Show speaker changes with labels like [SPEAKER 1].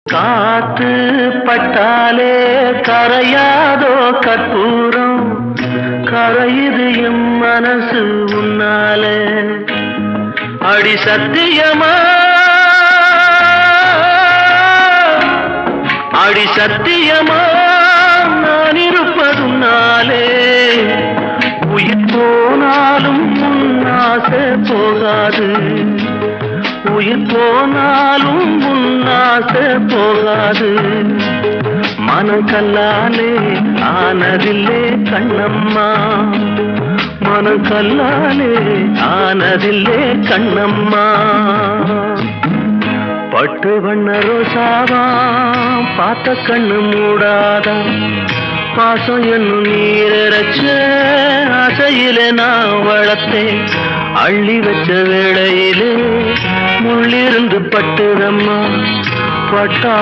[SPEAKER 1] காத்து பட்டாலே கரையாதோ கற்பூரம், கரையுது எம் மனசு உன்னாலே. அடி சத்தியமா, அடி சத்தியமா நான் இருப்பதுனாலே, உயிர் போனாலும் உன்னாசை போகாது, உயிர் போனாலும் உன்னாசை போகாது. மனம் கல்லாலே ஆனதில்லே கண்ணம்மா, மனம் கல்லாலே ஆனதில்லே கண்ணம்மா. பட்டு வண்ண ரோசாவா பார்த்த கண்ணு மூடாதா, பாசம் என்னும் நீரச்ச ஆசையிலே நான் வளர்த்தேன். அள்ளி வச்ச வேளையிலே முள்ளிருந்து பட்டுதம்மா பட்டா